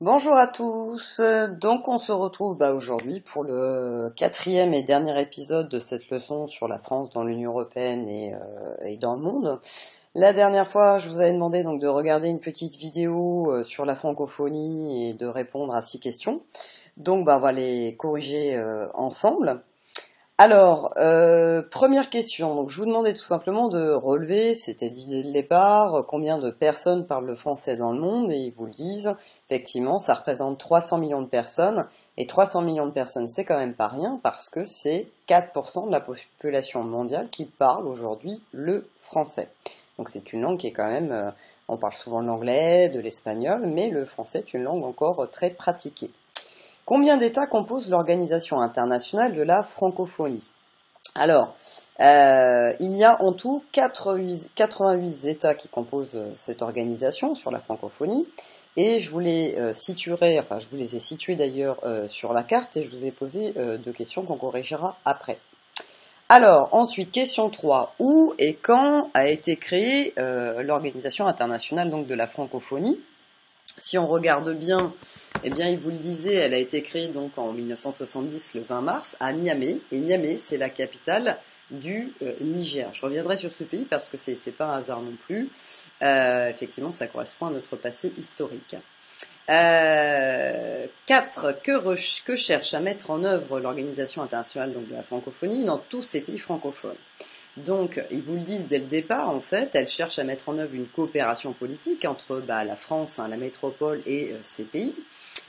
Bonjour à tous. Donc on se retrouve aujourd'hui pour le quatrième et dernier épisode de cette leçon sur la France dans l'Union européenne et dans le monde. La dernière fois, je vous avais demandé donc de regarder une petite vidéo sur la francophonie et de répondre à 6 questions. Donc on va les corriger ensemble. Alors, première question. Donc, je vous demandais tout simplement de relever, c'était l'idée de départ, combien de personnes parlent le français dans le monde, et ils vous le disent, effectivement, ça représente 300 millions de personnes, et 300 millions de personnes, c'est quand même pas rien, parce que c'est 4% de la population mondiale qui parle aujourd'hui le français. Donc, c'est une langue qui est quand même, on parle souvent de l'anglais, de l'espagnol, mais le français est une langue encore très pratiquée. Combien d'États composent l'Organisation internationale de la francophonie? Alors, il y a en tout 88 États qui composent cette organisation sur la francophonie, et je vous les je vous les ai situés d'ailleurs sur la carte, et je vous ai posé 2 questions qu'on corrigera après. Alors, ensuite, question 3. Où et quand a été créée l'Organisation internationale donc, de la francophonie? Si on regarde bien, eh bien, il vous le disait, elle a été créée donc en 1970, le 20 mars, à Niamey. Et Niamey, c'est la capitale du Niger. Je reviendrai sur ce pays parce que c'est pas un hasard non plus. Effectivement, ça correspond à notre passé historique. 4. Que cherche à mettre en œuvre l'Organisation internationale donc, de la francophonie dans tous ces pays francophones? Donc, ils vous le disent dès le départ, en fait, elle cherche à mettre en œuvre une coopération politique entre la France, la métropole et ces pays.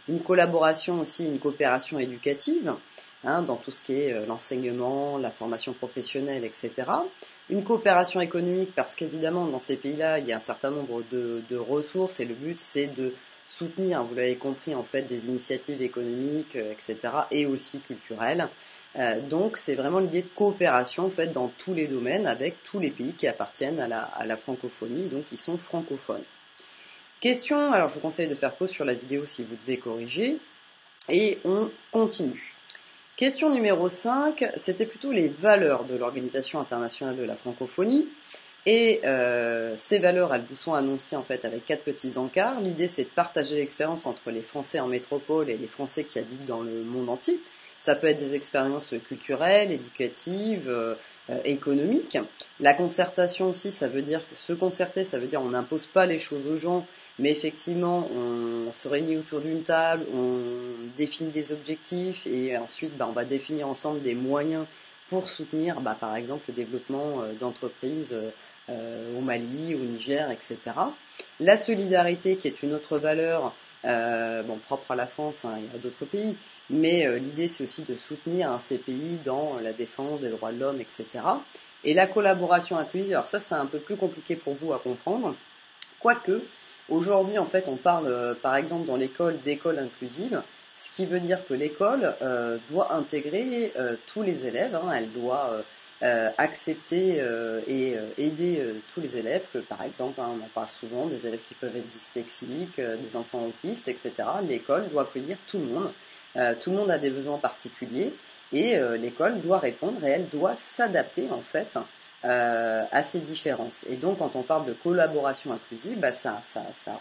Une collaboration aussi, une coopération éducative, dans tout ce qui est l'enseignement, la formation professionnelle, etc. Une coopération économique, parce qu'évidemment, dans ces pays-là, il y a un certain nombre de ressources, et le but, c'est de soutenir, vous l'avez compris, en fait, des initiatives économiques, etc., et aussi culturelles. Donc c'est vraiment l'idée de coopération en fait dans tous les domaines avec tous les pays qui appartiennent à la francophonie, donc qui sont francophones. Question, alors je vous conseille de faire pause sur la vidéo si vous devez corriger, et on continue. Question numéro 5, c'était plutôt les valeurs de l'Organisation internationale de la francophonie. Et ces valeurs, elles vous sont annoncées en fait avec 4 petits encarts. L'idée, c'est de partager l'expérience entre les Français en métropole et les Français qui habitent dans le monde entier. Ça peut être des expériences culturelles, éducatives, économiques. La concertation aussi, ça veut dire que se concerter, ça veut dire on n'impose pas les choses aux gens, mais effectivement, on se réunit autour d'une table, on définit des objectifs et ensuite, on va définir ensemble des moyens pour soutenir, par exemple, le développement d'entreprises au Mali, au Niger, etc. La solidarité, qui est une autre valeur, propre à la France, il y a d'autres pays, mais l'idée c'est aussi de soutenir ces pays dans la défense des droits de l'homme, etc. Et la collaboration inclusive, alors ça c'est un peu plus compliqué pour vous à comprendre, quoique aujourd'hui en fait on parle par exemple dans l'école d'école inclusive, ce qui veut dire que l'école doit intégrer tous les élèves, elle doit accepter et aider tous les élèves, que par exemple, on en parle souvent, des élèves qui peuvent être dyslexiques, des enfants autistes, etc. L'école doit accueillir tout le monde. Tout le monde a des besoins particuliers et l'école doit répondre et elle doit s'adapter en fait à ces différences. Et donc quand on parle de collaboration inclusive, ça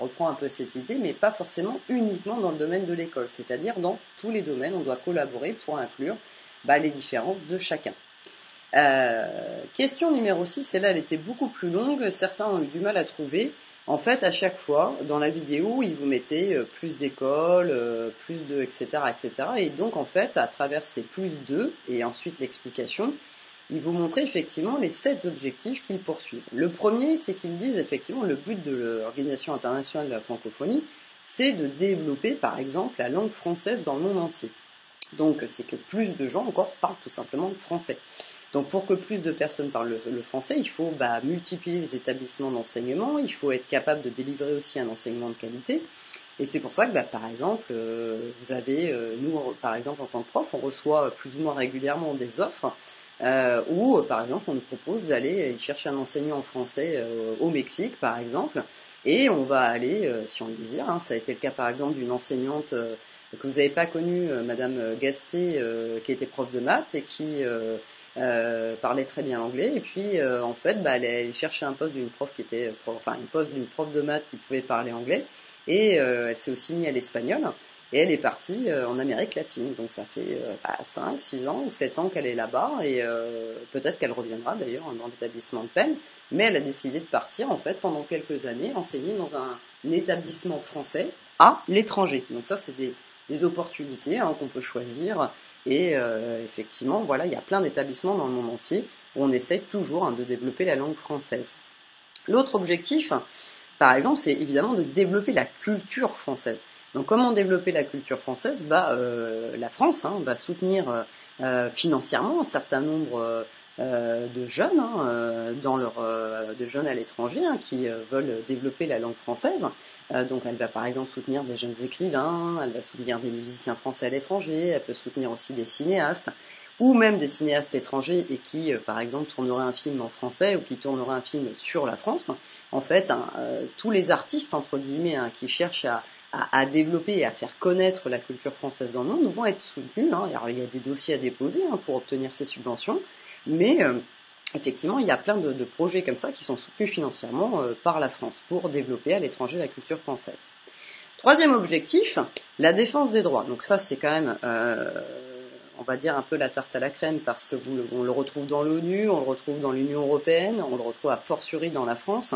reprend un peu cette idée, mais pas forcément uniquement dans le domaine de l'école, c'est-à-dire dans tous les domaines, on doit collaborer pour inclure les différences de chacun. Question numéro 6, celle-là elle était beaucoup plus longue, certains ont eu du mal à trouver. En fait, à chaque fois, dans la vidéo, ils vous mettaient plus d'écoles, plus de, etc., etc. Et donc, en fait, à travers ces plus de, et ensuite l'explication, ils vous montraient effectivement les 7 objectifs qu'ils poursuivent. Le premier, c'est qu'ils disent effectivement le but de l'Organisation internationale de la francophonie, c'est de développer, par exemple, la langue française dans le monde entier. Donc, c'est que plus de gens encore parlent tout simplement le français. Donc, pour que plus de personnes parlent le français, il faut multiplier les établissements d'enseignement, il faut être capable de délivrer aussi un enseignement de qualité. Et c'est pour ça que, par exemple, vous avez, nous, par exemple, en tant que prof, on reçoit plus ou moins régulièrement des offres où, par exemple, on nous propose d'aller chercher un enseignant en français au Mexique, par exemple, et on va aller, si on le désire, ça a été le cas, par exemple, d'une enseignante que vous n'avez pas connue, Madame Gasté, qui était prof de maths et qui parlait très bien anglais, et puis en fait elle cherchait un poste d'une prof qui était un poste d'une prof de maths qui pouvait parler anglais, et elle s'est aussi mise à l'espagnol, et elle est partie en Amérique latine. Donc ça fait 5, 6 ans ou 7 ans qu'elle est là-bas, et peut-être qu'elle reviendra d'ailleurs dans l'établissement de peine, mais elle a décidé de partir en fait pendant quelques années, enseigner dans un établissement français à l'étranger. Donc ça, c'est des opportunités qu'on peut choisir, et effectivement, voilà, il y a plein d'établissements dans le monde entier où on essaie toujours de développer la langue française. L'autre objectif, par exemple, c'est évidemment de développer la culture française. Donc comment développer la culture française ? La France va soutenir financièrement un certain nombre de jeunes, de jeunes à l'étranger qui veulent développer la langue française. Donc elle va par exemple soutenir des jeunes écrivains, elle va soutenir des musiciens français à l'étranger, elle peut soutenir aussi des cinéastes, ou même des cinéastes étrangers et qui, par exemple, tourneraient un film en français ou qui tourneraient un film sur la France. En fait, tous les artistes, entre guillemets, qui cherchent à développer et à faire connaître la culture française dans le monde vont être soutenus. Alors, il y a des dossiers à déposer pour obtenir ces subventions, mais effectivement, il y a plein de projets comme ça qui sont soutenus financièrement par la France pour développer à l'étranger la culture française. Troisième objectif, la défense des droits. Donc ça, c'est quand même, on va dire un peu la tarte à la crème, parce que on le retrouve dans l'ONU, on le retrouve dans l'Union européenne, on le retrouve a fortiori dans la France.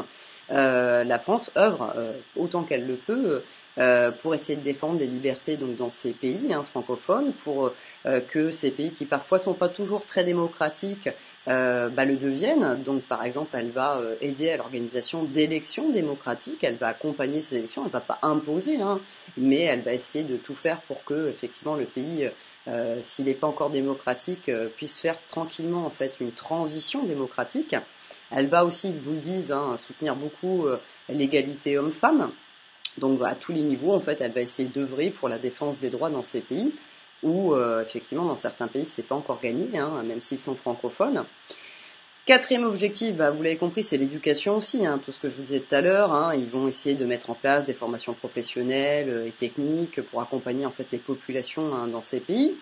La France œuvre autant qu'elle le peut pour essayer de défendre les libertés donc dans ces pays francophones, pour que ces pays qui parfois sont pas toujours très démocratiques le deviennent. Donc par exemple, elle va aider à l'organisation d'élections démocratiques, elle va accompagner ces élections, elle va pas imposer, mais elle va essayer de tout faire pour que effectivement le pays, s'il n'est pas encore démocratique, puisse faire tranquillement en fait une transition démocratique. Elle va aussi, ils vous le disent, soutenir beaucoup l'égalité homme-femme. Donc à tous les niveaux, en fait, elle va essayer d'œuvrer pour la défense des droits dans ces pays où, effectivement, dans certains pays, c'est pas encore gagné, même s'ils sont francophones. Quatrième objectif, vous l'avez compris, c'est l'éducation aussi, tout ce que je vous disais tout à l'heure. Ils vont essayer de mettre en place des formations professionnelles et techniques pour accompagner en fait les populations dans ces pays.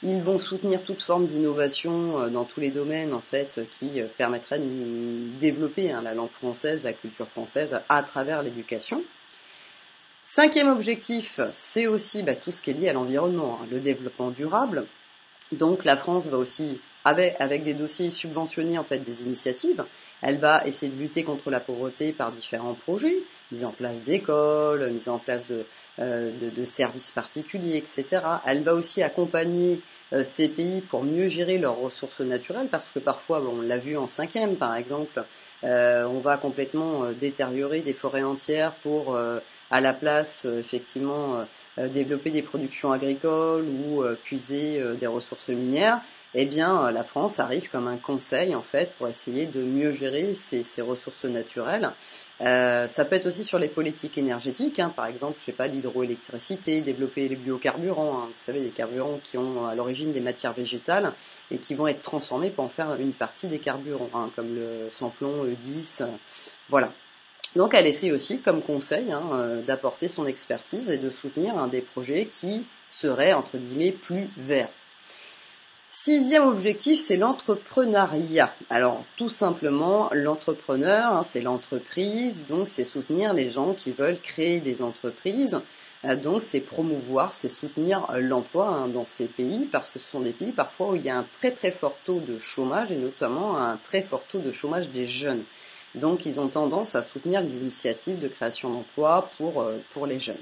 Ils vont soutenir toute forme d'innovation dans tous les domaines en fait qui permettraient de développer la langue française, la culture française à travers l'éducation. Cinquième objectif, c'est aussi tout ce qui est lié à l'environnement, le développement durable. Donc la France va aussi, avec des dossiers subventionnés en fait des initiatives, elle va essayer de lutter contre la pauvreté par différents projets, mise en place d'écoles, mise en place de services particuliers, etc. Elle va aussi accompagner ces pays pour mieux gérer leurs ressources naturelles, parce que parfois, on l'a vu en cinquième par exemple, on va complètement détériorer des forêts entières pour à la place effectivement développer des productions agricoles ou puiser des ressources minières. Eh bien, la France arrive comme un conseil en fait pour essayer de mieux gérer ces ressources naturelles. Ça peut être aussi sur les politiques énergétiques, par exemple, l'hydroélectricité, développer les biocarburants. Vous savez, des carburants qui ont à l'origine des matières végétales et qui vont être transformés pour en faire une partie des carburants, comme le sans-plomb, E10, voilà. Donc elle essaie aussi, comme conseil, d'apporter son expertise et de soutenir des projets qui seraient, entre guillemets, plus verts. Sixième objectif, c'est l'entrepreneuriat. Alors, tout simplement, l'entrepreneur, c'est l'entreprise, donc c'est soutenir les gens qui veulent créer des entreprises. Donc, c'est promouvoir, c'est soutenir l'emploi dans ces pays, parce que ce sont des pays parfois où il y a un très très fort taux de chômage, et notamment un très fort taux de chômage des jeunes. Donc, ils ont tendance à soutenir des initiatives de création d'emplois pour les jeunes.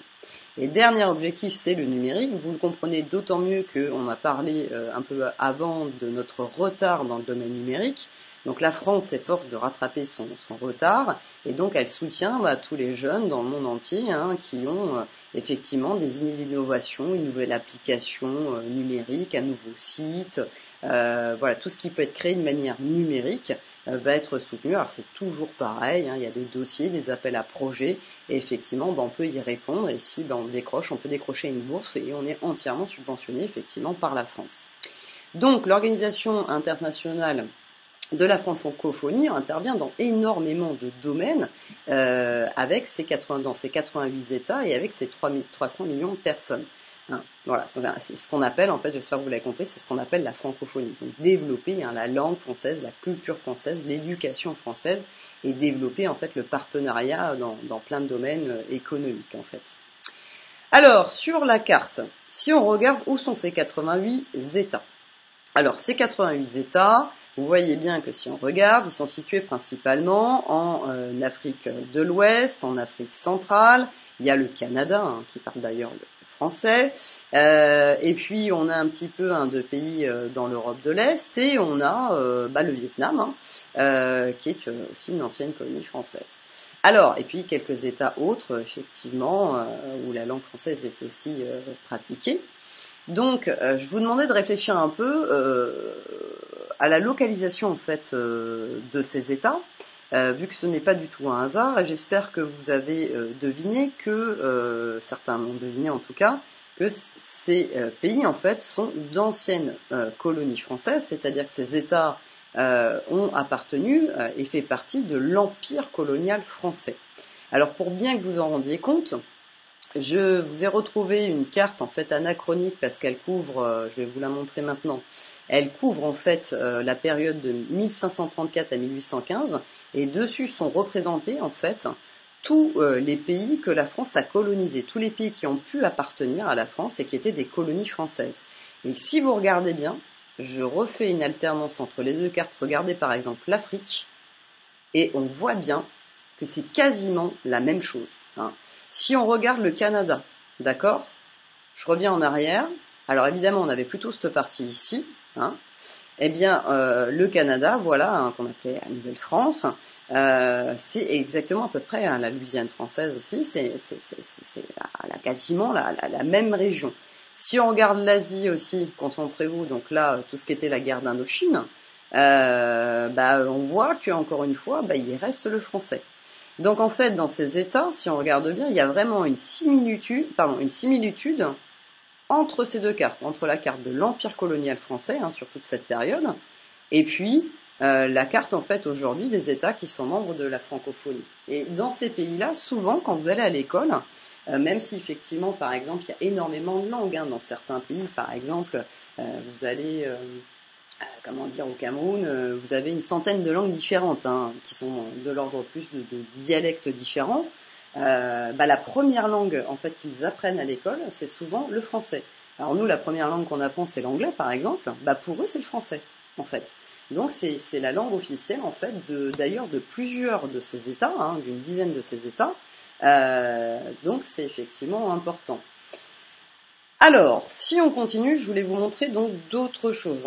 Et dernier objectif, c'est le numérique. Vous le comprenez d'autant mieux qu'on a parlé un peu avant de notre retard dans le domaine numérique. Donc la France s'efforce de rattraper son retard, et donc elle soutient tous les jeunes dans le monde entier qui ont effectivement des idées d'innovation, une nouvelle application numérique, un nouveau site, tout ce qui peut être créé de manière numérique va être soutenu. Alors c'est toujours pareil, il y a des dossiers, des appels à projets, et effectivement on peut y répondre, et si on peut décrocher une bourse, et on est entièrement subventionné effectivement par la France. Donc l'Organisation internationale de la francophonie intervient dans énormément de domaines avec dans ses 88 États et avec ses 300 millions de personnes. Voilà, c'est ce qu'on appelle, en fait, j'espère que vous l'avez compris, c'est ce qu'on appelle la francophonie. Donc développer la langue française, la culture française, l'éducation française, et développer en fait le partenariat dans plein de domaines économiques en fait. Alors, sur la carte, si on regarde où sont ces 88 États. Alors, ces 88 États, vous voyez bien que si on regarde, ils sont situés principalement en Afrique de l'Ouest, en Afrique centrale. Il y a le Canada, qui parle d'ailleurs le français. Et puis, on a un petit peu de pays dans l'Europe de l'Est. Et on a le Vietnam, qui est aussi une ancienne colonie française. Alors, et puis quelques États autres, effectivement, où la langue française est aussi pratiquée. Donc, je vous demandais de réfléchir un peu à la localisation en fait de ces États, vu que ce n'est pas du tout un hasard, et j'espère que vous avez deviné que, certains l'ont deviné en tout cas, que ces pays en fait sont d'anciennes colonies françaises, c'est-à-dire que ces États ont appartenu et fait partie de l'empire colonial français. Alors pour bien que vous en rendiez compte, je vous ai retrouvé une carte en fait anachronique parce qu'elle couvre, je vais vous la montrer maintenant, elle couvre en fait la période de 1534 à 1815 et dessus sont représentés en fait tous les pays que la France a colonisés, tous les pays qui ont pu appartenir à la France et qui étaient des colonies françaises. Et si vous regardez bien, je refais une alternance entre les deux cartes. Regardez par exemple l'Afrique, et on voit bien que c'est quasiment la même chose. Si on regarde le Canada, d'accord, je reviens en arrière. Alors évidemment, on avait plutôt cette partie ici. Eh bien, le Canada, voilà, qu'on appelait la Nouvelle-France, c'est exactement à peu près la Louisiane française aussi. C'est quasiment la même région. Si on regarde l'Asie aussi, concentrez-vous, donc là, tout ce qui était la guerre d'Indochine, on voit qu'encore une fois, il reste le français. Donc en fait, dans ces États, si on regarde bien, il y a vraiment une similitude entre ces deux cartes, entre la carte de l'Empire colonial français, sur toute cette période, et puis la carte en fait aujourd'hui des États qui sont membres de la francophonie. Et dans ces pays-là, souvent, quand vous allez à l'école, même si effectivement, par exemple, il y a énormément de langues dans certains pays, par exemple, vous allez, au Cameroun, vous avez une centaine de langues différentes, qui sont de l'ordre plus de dialectes différents. La première langue en fait qu'ils apprennent à l'école, c'est souvent le français. Alors nous, la première langue qu'on apprend, c'est l'anglais, par exemple. Pour eux, c'est le français, en fait. Donc c'est la langue officielle, en fait, d'ailleurs de plusieurs de ces États, d'une dizaine de ces États. Donc c'est effectivement important. Alors, si on continue, je voulais vous montrer donc d'autres choses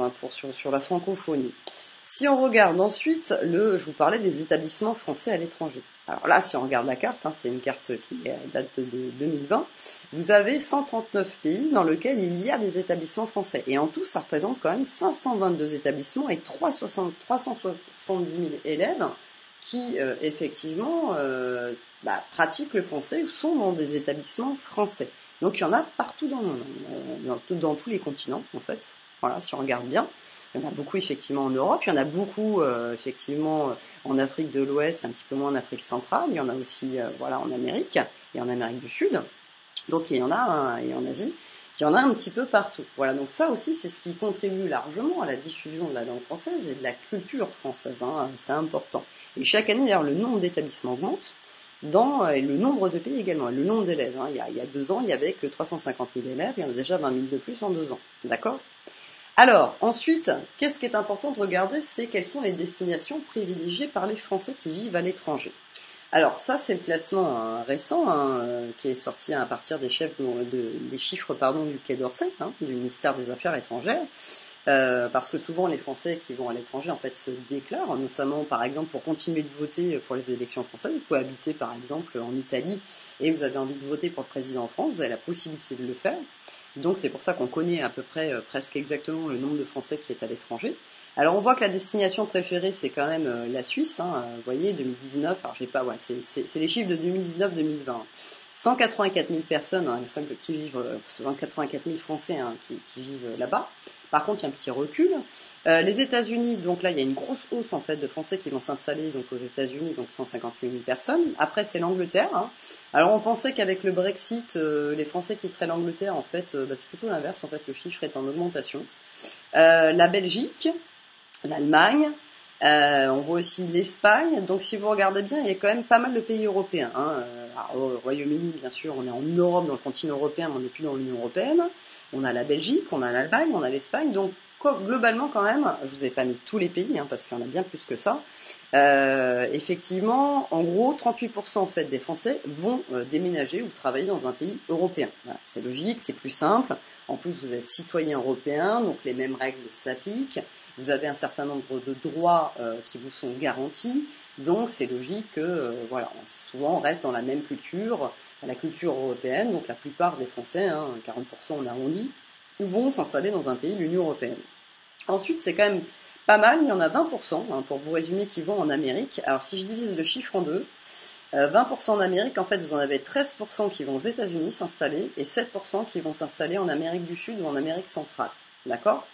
sur la francophonie. Si on regarde ensuite, je vous parlais des établissements français à l'étranger. Alors là, si on regarde la carte, c'est une carte qui date de 2020, vous avez 139 pays dans lesquels il y a des établissements français. Et en tout, ça représente quand même 522 établissements et 370 000 élèves qui, effectivement, pratiquent le français ou sont dans des établissements français. Donc il y en a partout dans le monde, dans tous les continents, en fait. Voilà, si on regarde bien. Il y en a beaucoup effectivement en Europe, il y en a beaucoup effectivement en Afrique de l'Ouest, un petit peu moins en Afrique centrale, il y en a aussi en Amérique et en Amérique du Sud, donc il y en a et en Asie, il y en a un petit peu partout. Voilà, donc ça aussi c'est ce qui contribue largement à la diffusion de la langue française et de la culture française, c'est important. Et chaque année d'ailleurs le nombre d'établissements augmente, et le nombre de pays également, et le nombre d'élèves. Il y a 2 ans, il n'y avait que 350 000 élèves, il y en a déjà 20 000 de plus en 2 ans, d'accord ? Alors, ensuite, qu'est-ce qui est important de regarder, c'est quelles sont les destinations privilégiées par les Français qui vivent à l'étranger. Alors, ça, c'est le classement récent qui est sorti à partir des chiffres du Quai d'Orsay, du ministère des Affaires étrangères, parce que souvent les Français qui vont à l'étranger en fait se déclarent, notamment par exemple pour continuer de voter pour les élections françaises. Vous pouvez habiter par exemple en Italie et vous avez envie de voter pour le président en France, vous avez la possibilité de le faire. Donc c'est pour ça qu'on connaît à peu près presque exactement le nombre de Français qui est à l'étranger. Alors on voit que la destination préférée c'est quand même la Suisse, vous voyez 2019, alors j'ai pas, c'est les chiffres de 2019-2020. 184 000 personnes qui vivent, 184 000 Français qui vivent là-bas. Par contre, il y a un petit recul. Les États-Unis, donc là, il y a une grosse hausse en fait de Français qui vont s'installer donc aux États-Unis, donc 158 000 personnes. Après, c'est l'Angleterre. Alors, on pensait qu'avec le Brexit, les Français quitteraient l'Angleterre. En fait, c'est plutôt l'inverse. En fait, le chiffre est en augmentation. La Belgique, l'Allemagne, On voit aussi l'Espagne. Donc si vous regardez bien, il y a quand même pas mal de pays européens. Au Royaume-Uni, bien sûr, on est en Europe, dans le continent européen, mais on n'est plus dans l'Union européenne. On a la Belgique, on a l'Allemagne, on a l'Espagne. Donc globalement quand même, je vous ai pas mis tous les pays, parce qu'il y en a bien plus que ça. Effectivement, en gros, 38% en fait des Français vont déménager ou travailler dans un pays européen. Voilà, c'est logique, c'est plus simple. En plus, vous êtes citoyen européen, donc les mêmes règles s'appliquent. Vous avez un certain nombre de droits qui vous sont garantis. Donc, c'est logique que, souvent, on reste dans la même culture, la culture européenne. Donc, la plupart des Français, 40% on arrondit, vont s'installer dans un pays de l'Union européenne. Ensuite, c'est quand même pas mal, il y en a 20%, pour vous résumer, qui vont en Amérique. Alors, si je divise le chiffre en deux, 20% en Amérique, en fait, vous en avez 13% qui vont aux États-Unis s'installer et 7% qui vont s'installer en Amérique du Sud ou en Amérique centrale. D'accord ?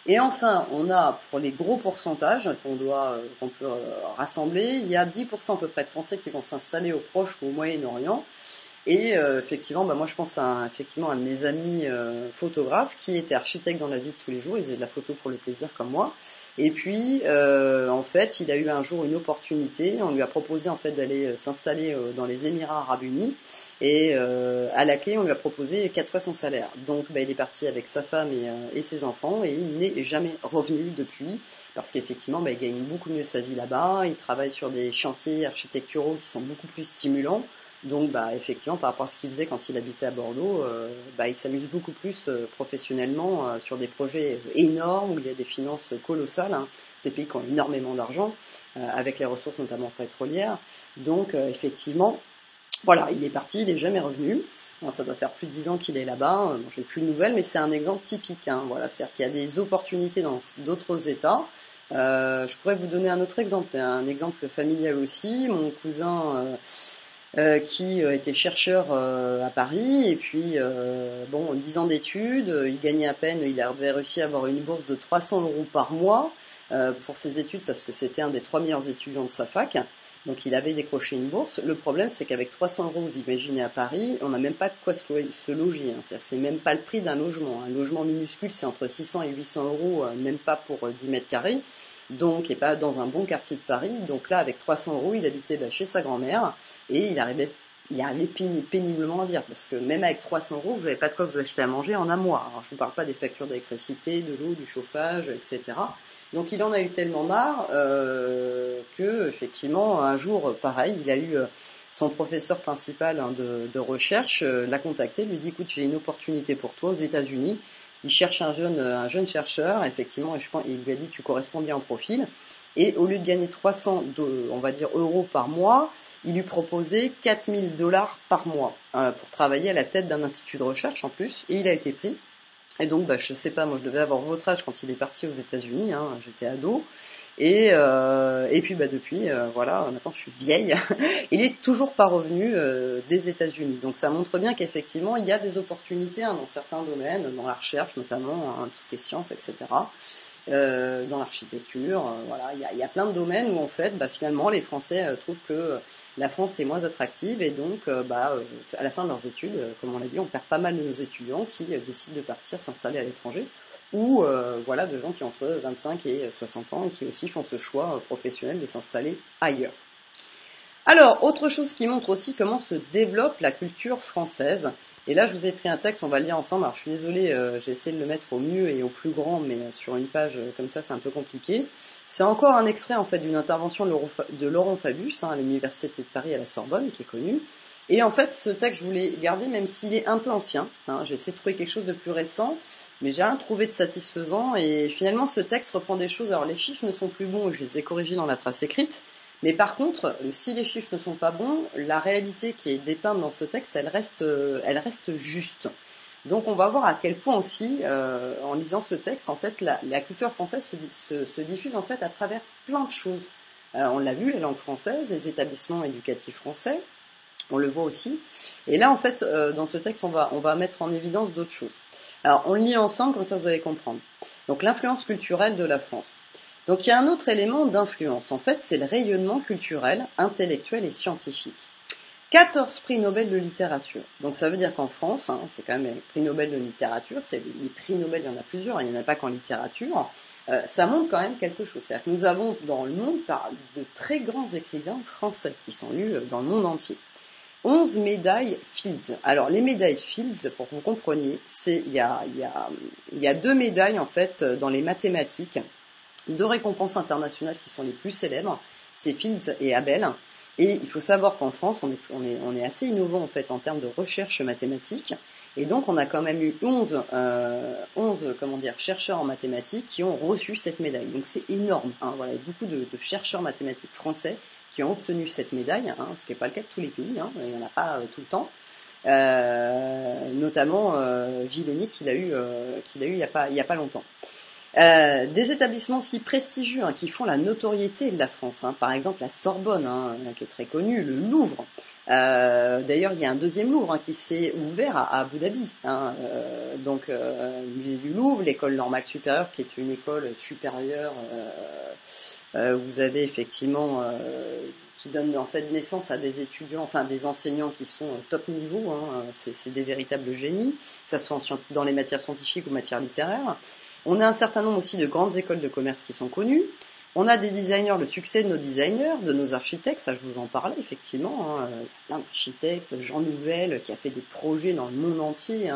Et enfin, on a, pour les gros pourcentages qu'on peut rassembler, il y a 10% à peu près de Français qui vont s'installer au Proche ou au Moyen-Orient. Et effectivement, moi je pense à un de mes amis photographes qui était architecte dans la vie de tous les jours, il faisait de la photo pour le plaisir comme moi. Et puis en fait, il a eu un jour une opportunité, on lui a proposé en fait d'aller s'installer dans les Émirats Arabes Unis et à la clé on lui a proposé 4 fois son salaire. Donc il est parti avec sa femme et ses enfants et il n'est jamais revenu depuis parce qu'effectivement il gagne beaucoup mieux sa vie là-bas, il travaille sur des chantiers architecturaux qui sont beaucoup plus stimulants. Donc, effectivement, par rapport à ce qu'il faisait quand il habitait à Bordeaux, il s'amuse beaucoup plus professionnellement sur des projets énormes où il y a des finances colossales. Ces pays qui ont énormément d'argent, avec les ressources notamment pétrolières. Donc, effectivement, voilà, il est parti, il n'est jamais revenu. Alors, ça doit faire plus de 10 ans qu'il est là-bas. J'ai plus de nouvelles, mais c'est un exemple typique. Voilà, c'est-à-dire qu'il y a des opportunités dans d'autres États. Je pourrais vous donner un autre exemple, un exemple familial aussi. Mon cousin qui était chercheur à Paris, et puis 10 ans d'études, il gagnait à peine, il avait réussi à avoir une bourse de 300 € par mois pour ses études, parce que c'était un des 3 meilleurs étudiants de sa fac, donc il avait décroché une bourse. Le problème, c'est qu'avec 300 €, vous imaginez, à Paris, on n'a même pas de quoi se loger, c'est même pas le prix d'un logement. Un logement minuscule, c'est entre 600 et 800 €, même pas pour 10 mètres carrés. Donc, et pas dans un bon quartier de Paris. Donc là, avec 300 €, il habitait chez sa grand-mère et il arrivait péniblement à vivre. Parce que même avec 300 €, vous n'avez pas de quoi vous acheter à manger en un mois. Alors, je ne vous parle pas des factures d'électricité, de l'eau, du chauffage, etc. Donc, il en a eu tellement marre que, effectivement, un jour, pareil, il a eu son professeur principal de recherche l'a contacté, lui dit, écoute, j'ai une opportunité pour toi aux États-Unis. Il cherche un jeune chercheur, effectivement, et il lui a dit tu corresponds bien au profil. Et au lieu de gagner 300 € par mois, il lui proposait 4 000 $ par mois pour travailler à la tête d'un institut de recherche en plus. Et il a été pris. Et donc, je sais pas, moi je devais avoir votre âge quand il est parti aux États-Unis, j'étais ado. Et puis depuis, maintenant je suis vieille, il est toujours pas revenu des États-Unis. Donc ça montre bien qu'effectivement il y a des opportunités dans certains domaines, dans la recherche notamment, tout ce qui est sciences, etc. Dans l'architecture, il y a plein de domaines où en fait, finalement, les Français trouvent que la France est moins attractive et donc, à la fin de leurs études, comme on l'a dit, on perd pas mal de nos étudiants qui décident de partir s'installer à l'étranger. Ou de gens qui ont entre 25 et 60 ans et qui aussi font ce choix professionnel de s'installer ailleurs. Alors, autre chose qui montre aussi comment se développe la culture française. Et là, je vous ai pris un texte, on va le lire ensemble. Alors, je suis désolée, j'ai essayé de le mettre au mieux et au plus grand, mais sur une page comme ça, c'est un peu compliqué. C'est encore un extrait, en fait, d'une intervention de Laurent Fabius, à l'Université de Paris à la Sorbonne, qui est connue. Et en fait, ce texte, je voulais garder, même s'il est un peu ancien. J'ai essayé de trouver quelque chose de plus récent, mais j'ai rien trouvé de satisfaisant. Et finalement, ce texte reprend des choses. Alors, les chiffres ne sont plus bons, je les ai corrigés dans la trace écrite. Mais par contre, si les chiffres ne sont pas bons, la réalité qui est dépeinte dans ce texte, elle reste juste. Donc, on va voir à quel point aussi, en lisant ce texte, en fait, la culture française se diffuse en fait à travers plein de choses. On l'a vu, la langue française, les établissements éducatifs français. On le voit aussi. Et là, en fait, dans ce texte, on va mettre en évidence d'autres choses. Alors, on le lit ensemble, comme ça vous allez comprendre. Donc, l'influence culturelle de la France. Donc, il y a un autre élément d'influence. En fait, c'est le rayonnement culturel, intellectuel et scientifique. 14 prix Nobel de littérature. Donc ça veut dire qu'en France, c'est quand même les prix Nobel de littérature, les prix Nobel, il y en a plusieurs, il n'y en a pas qu'en littérature, ça montre quand même quelque chose. C'est-à-dire que nous avons dans le monde de très grands écrivains français qui sont lus dans le monde entier. 11 médailles Fields. Alors les médailles Fields, pour que vous compreniez, il y a 2 médailles en fait dans les mathématiques, 2 récompenses internationales qui sont les plus célèbres, c'est Fields et Abel. Et il faut savoir qu'en France, on est assez innovant en fait en termes de recherche mathématique. Et donc, on a quand même eu 11 chercheurs en mathématiques qui ont reçu cette médaille. Donc, c'est énorme. Voilà, il y a beaucoup de chercheurs mathématiques français qui ont obtenu cette médaille, ce qui n'est pas le cas de tous les pays. Il n'y en a pas tout le temps. Notamment Gileni qui l'a eu il y a pas longtemps. Des établissements si prestigieux qui font la notoriété de la France, par exemple la Sorbonne, qui est très connue, le Louvre. D'ailleurs, il y a un deuxième Louvre qui s'est ouvert à Abu Dhabi. Donc, le musée du Louvre, l'école normale supérieure, qui est une école supérieure. Vous avez effectivement qui donne en fait naissance à des étudiants, enfin des enseignants qui sont top niveau. C'est des véritables génies, que ce soit dans les matières scientifiques ou matières littéraires. On a un certain nombre aussi de grandes écoles de commerce qui sont connues. On a des designers, le succès de nos designers, de nos architectes, ça je vous en parlais effectivement. Il y a plein d'architectes, Jean Nouvel qui a fait des projets dans le monde entier.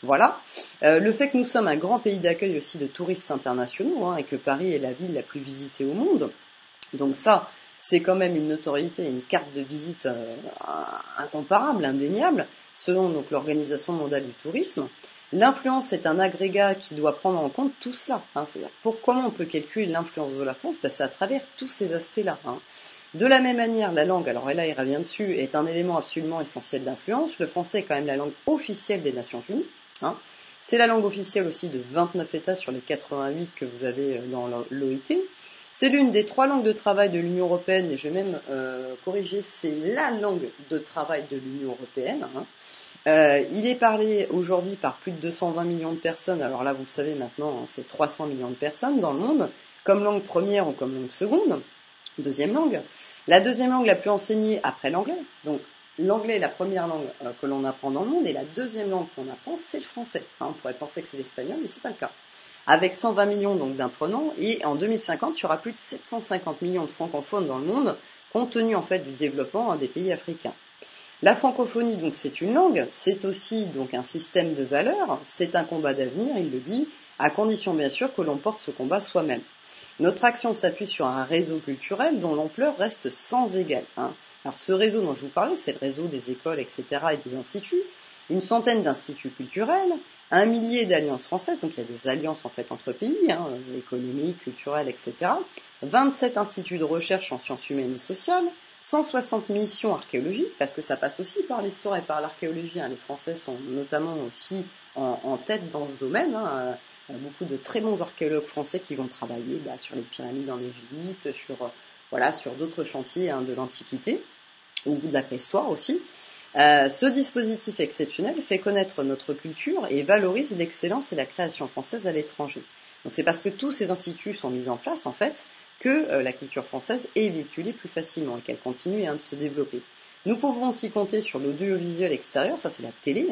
Voilà. Le fait que nous sommes un grand pays d'accueil aussi de touristes internationaux et que Paris est la ville la plus visitée au monde. Donc ça, c'est quand même une notoriété, une carte de visite incomparable, indéniable, selon donc l'Organisation mondiale du tourisme. L'influence est un agrégat qui doit prendre en compte tout cela. C'est-à-dire, comment on peut calculer l'influence de la France ? C'est à travers tous ces aspects-là. De la même manière, la langue, alors là il revient dessus, est un élément absolument essentiel d'influence. Le français est quand même la langue officielle des Nations Unies. C'est la langue officielle aussi de 29 États sur les 88 que vous avez dans l'OIT. C'est l'une des 3 langues de travail de l'Union européenne, et je vais même corriger, c'est la langue de travail de l'Union européenne. Il est parlé aujourd'hui par plus de 220 millions de personnes, alors là vous le savez maintenant, c'est 300 millions de personnes dans le monde, comme langue première ou comme langue seconde, deuxième langue. La deuxième langue la plus enseignée après l'anglais, donc l'anglais est la première langue que l'on apprend dans le monde, et la deuxième langue qu'on apprend, c'est le français. On pourrait penser que c'est l'espagnol, mais c'est pas le cas. Avec 120 millions donc d'apprenants, et en 2050, il y aura plus de 750 millions de francophones dans le monde, compte tenu en fait du développement des pays africains. La francophonie, donc, c'est une langue, c'est aussi donc un système de valeurs, c'est un combat d'avenir, il le dit, à condition bien sûr que l'on porte ce combat soi-même. Notre action s'appuie sur un réseau culturel dont l'ampleur reste sans égale. Alors ce réseau dont je vous parlais, c'est le réseau des écoles, etc. et des instituts, une centaine d'instituts culturels, 1 millier d'alliances françaises, donc il y a des alliances en fait entre pays, économiques, culturelles, etc. 27 instituts de recherche en sciences humaines et sociales, 160 missions archéologiques, parce que ça passe aussi par l'histoire et par l'archéologie. Les Français sont notamment aussi en tête dans ce domaine. Beaucoup de très bons archéologues français qui vont travailler sur les pyramides en Égypte, sur d'autres chantiers de l'Antiquité, ou de la préhistoire aussi. Ce dispositif exceptionnel fait connaître notre culture et valorise l'excellence et la création française à l'étranger. Donc c'est parce que tous ces instituts sont mis en place, en fait, que la culture française est véhiculée plus facilement et qu'elle continue de se développer. Nous pouvons aussi compter sur l'audiovisuel extérieur, ça c'est la télé,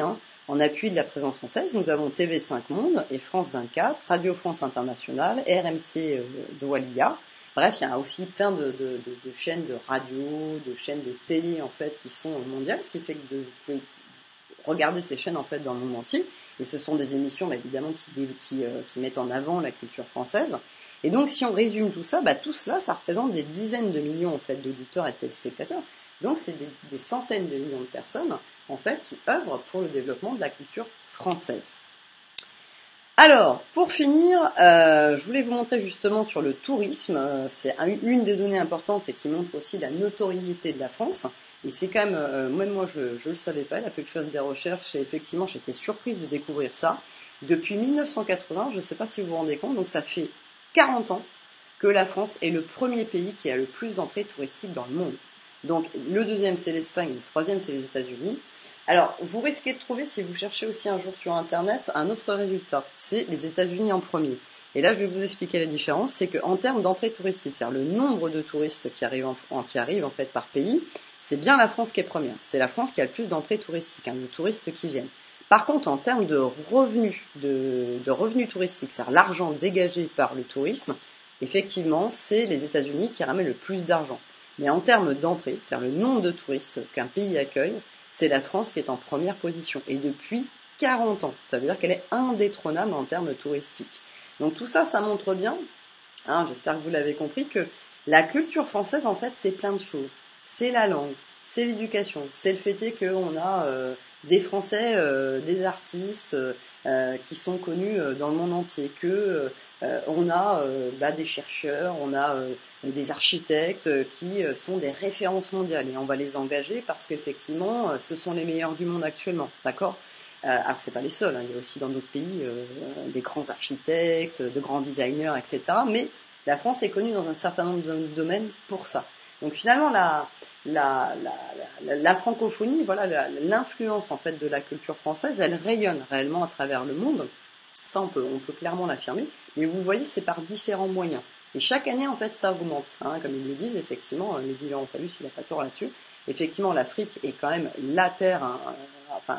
en appui de la présence française. Nous avons TV5 Monde et France 24, Radio France Internationale, RMC de Walia. Bref, il y a aussi plein de chaînes de radio, de chaînes de télé en fait qui sont mondiales, ce qui fait que vous pouvez regarder ces chaînes en fait dans le monde entier. Et ce sont des émissions évidemment qui mettent en avant la culture française. Et donc, si on résume tout ça, tout cela, ça représente des dizaines de millions en fait d'auditeurs et de téléspectateurs. Donc, c'est des centaines de millions de personnes en fait qui œuvrent pour le développement de la culture française. Alors, pour finir, je voulais vous montrer justement sur le tourisme. C'est une des données importantes et qui montre aussi la notoriété de la France. Et c'est quand même, moi je le savais pas. Il a fallu que je fasse des recherches et effectivement, j'étais surprise de découvrir ça. Depuis 1980, je ne sais pas si vous vous rendez compte, donc ça fait 40 ans que la France est le premier pays qui a le plus d'entrées touristiques dans le monde. Donc le deuxième c'est l'Espagne, le troisième c'est les États-Unis. Alors vous risquez de trouver, si vous cherchez aussi un jour sur internet, un autre résultat, c'est les États-Unis en premier. Et là je vais vous expliquer la différence, c'est qu'en termes d'entrées touristiques, c'est-à-dire le nombre de touristes qui arrivent en fait par pays, c'est bien la France qui est première. C'est la France qui a le plus d'entrées touristiques, de touristes qui viennent. Par contre, en termes de revenus, de revenus touristiques, c'est-à-dire l'argent dégagé par le tourisme, effectivement, c'est les États-Unis qui ramènent le plus d'argent. Mais en termes d'entrées, c'est-à-dire le nombre de touristes qu'un pays accueille, c'est la France qui est en première position. Et depuis 40 ans. Ça veut dire qu'elle est indétrônable en termes touristiques. Donc tout ça, ça montre bien, j'espère que vous l'avez compris, que la culture française, en fait, c'est plein de choses. C'est la langue, c'est l'éducation, c'est le fait qu'on a des Français, des artistes qui sont connus dans le monde entier, on a des chercheurs, on a des architectes qui sont des références mondiales et on va les engager parce qu'effectivement, ce sont les meilleurs du monde actuellement, d'accord ? Alors c'est pas les seuls, il y a aussi dans d'autres pays des grands architectes, de grands designers, etc. Mais la France est connue dans un certain nombre de domaines pour ça. Donc finalement la francophonie, voilà, l'influence en fait de la culture française, elle rayonne réellement à travers le monde. Ça on peut clairement l'affirmer. Mais vous voyez, c'est par différents moyens. Et chaque année en fait ça augmente, comme ils le disent effectivement, le bilan Antalus il n'a pas tort là-dessus. Effectivement, l'Afrique est quand même la terre,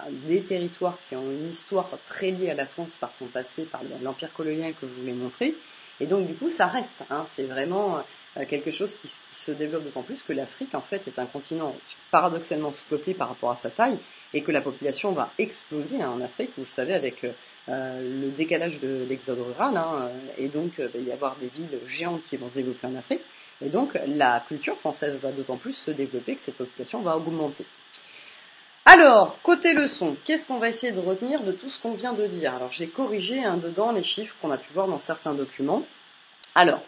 des territoires qui ont une histoire très liée à la France par son passé, par l'empire colonien que je vous l'ai montré. Et donc, du coup, ça reste. C'est vraiment quelque chose qui se développe d'autant plus que l'Afrique, en fait, est un continent paradoxalement sous-peuplé par rapport à sa taille et que la population va exploser en Afrique, vous le savez, avec le décalage de l'exode rural. Et donc, il va y avoir des villes géantes qui vont se développer en Afrique. Et donc, la culture française va d'autant plus se développer que cette population va augmenter. Alors, côté leçon, qu'est-ce qu'on va essayer de retenir de tout ce qu'on vient de dire ? Alors, j'ai corrigé dedans les chiffres qu'on a pu voir dans certains documents. Alors,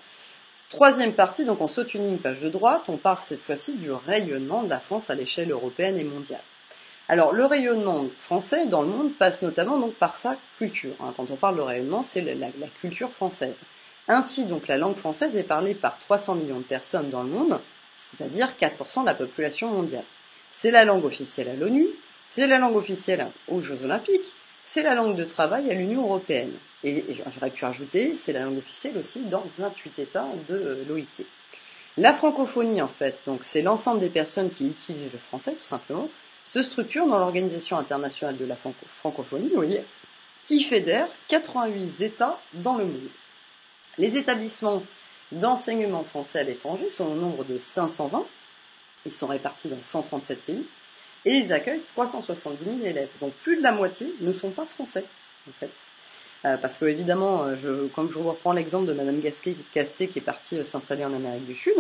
troisième partie, donc on saute une ligne page de droite, on parle cette fois-ci du rayonnement de la France à l'échelle européenne et mondiale. Alors, le rayonnement français dans le monde passe notamment donc par sa culture. Quand on parle de rayonnement, c'est la culture française. Ainsi, donc, la langue française est parlée par 300 millions de personnes dans le monde, c'est-à-dire 4% de la population mondiale. C'est la langue officielle à l'ONU, c'est la langue officielle aux Jeux Olympiques, c'est la langue de travail à l'Union Européenne. Et j'aurais pu rajouter, c'est la langue officielle aussi dans 28 États de l'OIT. La francophonie, en fait, donc c'est l'ensemble des personnes qui utilisent le français, tout simplement, se structure dans l'Organisation internationale de la francophonie, vous voyez, qui fédère 88 États dans le monde. Les établissements d'enseignement français à l'étranger sont au nombre de 520, ils sont répartis dans 137 pays, et ils accueillent 370 000 élèves. Donc plus de la moitié ne sont pas français, en fait. Parce que évidemment, comme je reprends l'exemple de Madame Casté qui est partie s'installer en Amérique du Sud,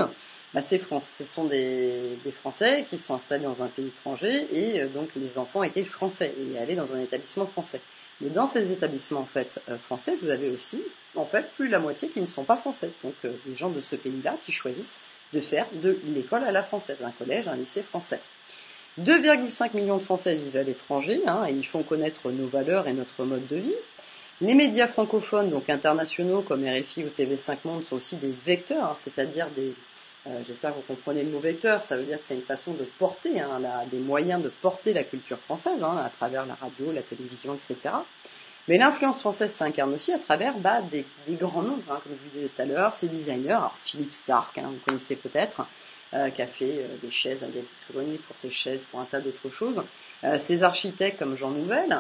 ce sont des Français qui sont installés dans un pays étranger, et donc les enfants étaient français, et allaient dans un établissement français. Mais dans ces établissements en fait français, vous avez aussi en fait plus de la moitié qui ne sont pas français. Donc des gens de ce pays-là qui choisissent de faire de l'école à la française, un collège, un lycée français. 2,5 millions de Français vivent à l'étranger, et ils font connaître nos valeurs et notre mode de vie. Les médias francophones, donc internationaux comme RFI ou TV5 Monde, sont aussi des vecteurs, c'est-à-dire j'espère que vous comprenez le mot vecteur, ça veut dire que c'est une façon de porter, des moyens de porter la culture française, à travers la radio, la télévision, etc. Mais l'influence française s'incarne aussi à travers des grands noms, comme je vous disais tout à l'heure, ces designers, alors Philippe Starck, vous connaissez peut-être, qui a fait des chaises, il est très connu pour ses chaises, pour un tas d'autres choses. Ces architectes comme Jean Nouvel,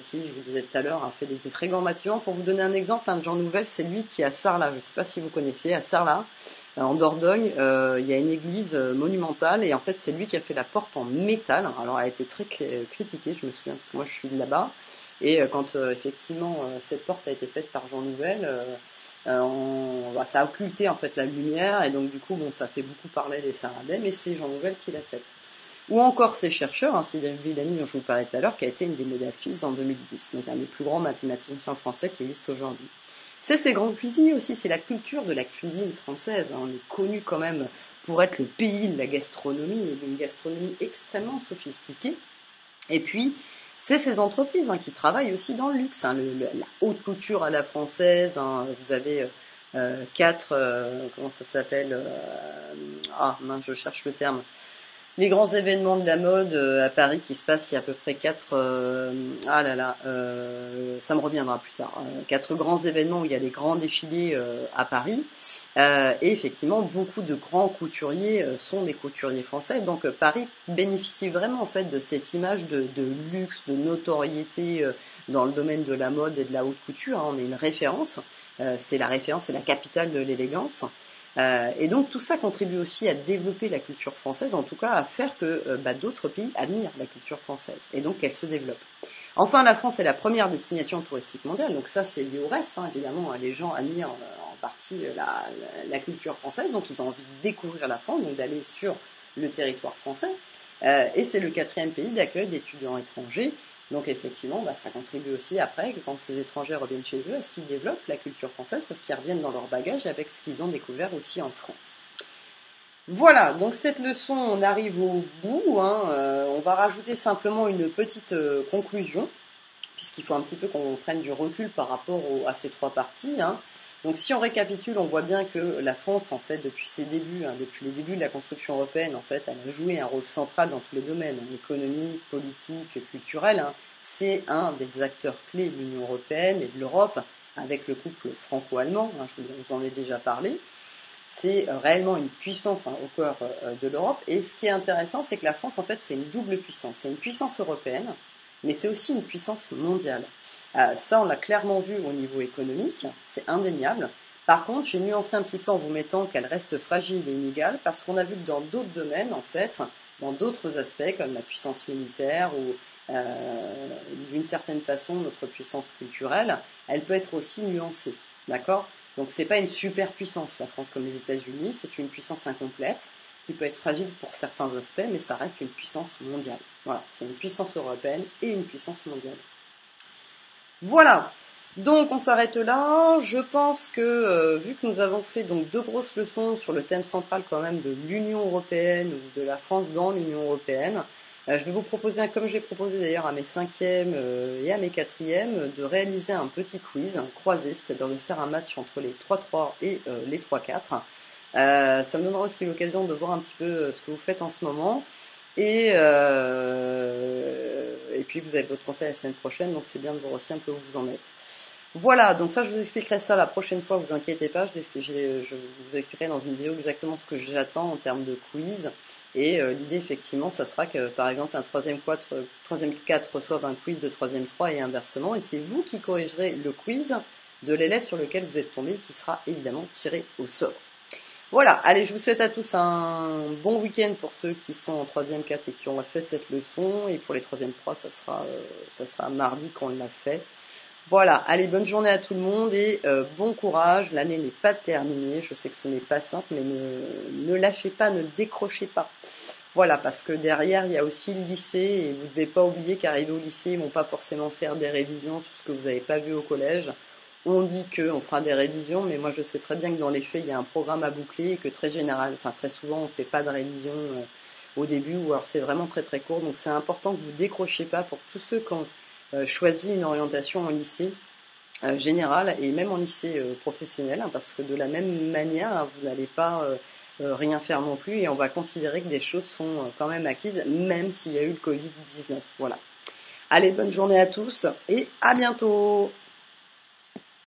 qui, je vous disais tout à l'heure, a fait des très grands bâtiments. Pour vous donner un exemple, de Jean Nouvel, c'est lui qui est à Sarlat, je ne sais pas si vous connaissez, à Sarlat, en Dordogne, il y a une église monumentale, et en fait c'est lui qui a fait la porte en métal. Alors elle a été très critiquée, je me souviens, parce que moi je suis de là-bas, et quand effectivement cette porte a été faite par Jean Nouvel, ça a occulté en fait la lumière, et donc du coup ça fait beaucoup parler des Sarradais, mais c'est Jean Nouvel qui l'a faite. Ou encore ces chercheurs, Cyril Villani dont je vous parlais tout à l'heure, qui a été une des modèles fils en 2010, donc un des plus grands mathématiciens français qui existe aujourd'hui. C'est ces grands cuisiniers aussi, c'est la culture de la cuisine française. On est connu quand même pour être le pays de la gastronomie, et d'une gastronomie extrêmement sophistiquée. Et puis, c'est ces entreprises qui travaillent aussi dans le luxe, la haute couture à la française. Vous avez comment ça s'appelle je cherche le terme. Les grands événements de la mode à Paris qui se passent il y a à peu près ça me reviendra plus tard. 4 grands événements où il y a des grands défilés à Paris. Et effectivement, beaucoup de grands couturiers sont des couturiers français. Donc Paris bénéficie vraiment en fait de cette image de luxe, de notoriété dans le domaine de la mode et de la haute couture. On est une référence. C'est la référence, c'est la capitale de l'élégance. Et donc tout ça contribue aussi à développer la culture française, en tout cas à faire que d'autres pays admirent la culture française et donc qu'elle se développe. Enfin, la France est la première destination touristique mondiale, donc ça c'est lié au reste, évidemment, les gens admirent en partie la culture française, donc ils ont envie de découvrir la France, donc d'aller sur le territoire français, et c'est le 4e pays d'accueil d'étudiants étrangers. Donc effectivement, ça contribue aussi après, quand ces étrangers reviennent chez eux, à ce qu'ils développent la culture française, parce qu'ils reviennent dans leur bagage avec ce qu'ils ont découvert aussi en France. Voilà, donc cette leçon, on arrive au bout. On va rajouter simplement une petite conclusion, puisqu'il faut un petit peu qu'on prenne du recul par rapport à ces 3 parties. Donc si on récapitule, on voit bien que la France, en fait, depuis ses débuts, depuis les débuts de la construction européenne, en fait, elle a joué un rôle central dans tous les domaines, économique, politique, culturel. C'est un des acteurs clés de l'Union européenne et de l'Europe, avec le couple franco-allemand, je vous en ai déjà parlé. C'est réellement une puissance au cœur de l'Europe. Et ce qui est intéressant, c'est que la France, en fait, c'est une double puissance. C'est une puissance européenne, mais c'est aussi une puissance mondiale. Ça, on l'a clairement vu au niveau économique, c'est indéniable. Par contre, j'ai nuancé un petit peu en vous mettant qu'elle reste fragile et inégale, parce qu'on a vu que dans d'autres domaines, en fait, dans d'autres aspects, comme la puissance militaire ou d'une certaine façon notre puissance culturelle, elle peut être aussi nuancée, d'accord ? Donc c'est pas une superpuissance, la France, comme les États-Unis, c'est une puissance incomplète, qui peut être fragile pour certains aspects, mais ça reste une puissance mondiale. Voilà, c'est une puissance européenne et une puissance mondiale. Voilà, donc on s'arrête là. Je pense que, vu que nous avons fait donc 2 grosses leçons sur le thème central quand même de l'Union européenne ou de la France dans l'Union européenne, je vais vous proposer, comme j'ai proposé d'ailleurs à mes 5e et à mes 4e, de réaliser un petit quiz, un croisé, c'est-à-dire de faire un match entre les 3-3 et les 3-4. Ça me donnera aussi l'occasion de voir un petit peu ce que vous faites en ce moment. Et puis vous avez votre conseil la semaine prochaine, donc c'est bien de voir aussi un peu où vous en êtes. Voilà, donc ça je vous expliquerai ça la prochaine fois, vous inquiétez pas, je vous expliquerai dans une vidéo exactement ce que j'attends en termes de quiz. Et l'idée effectivement, ça sera que par exemple un 3e 4 reçoive un quiz de 3e 3 et inversement, et c'est vous qui corrigerez le quiz de l'élève sur lequel vous êtes tombé, qui sera évidemment tiré au sort. Voilà, allez, je vous souhaite à tous un bon week-end pour ceux qui sont en 3e 4 et qui ont fait cette leçon, et pour les 3e 3, ça sera mardi qu'on l'a fait. Voilà, allez, bonne journée à tout le monde et bon courage, l'année n'est pas terminée, je sais que ce n'est pas simple, mais ne lâchez pas, ne décrochez pas. Voilà, parce que derrière, il y a aussi le lycée, et vous ne devez pas oublier qu'arriver au lycée, ils ne vont pas forcément faire des révisions sur ce que vous n'avez pas vu au collège. On dit qu'on fera des révisions, mais moi je sais très bien que dans les faits, il y a un programme à boucler et que très souvent, on ne fait pas de révision au début, ou alors c'est vraiment très très court, donc c'est important que vous ne décrochez pas pour tous ceux qui ont choisi une orientation en lycée général et même en lycée professionnel, parce que de la même manière, vous n'allez pas rien faire non plus, et on va considérer que des choses sont quand même acquises, même s'il y a eu le Covid-19. Voilà. Allez, bonne journée à tous et à bientôt.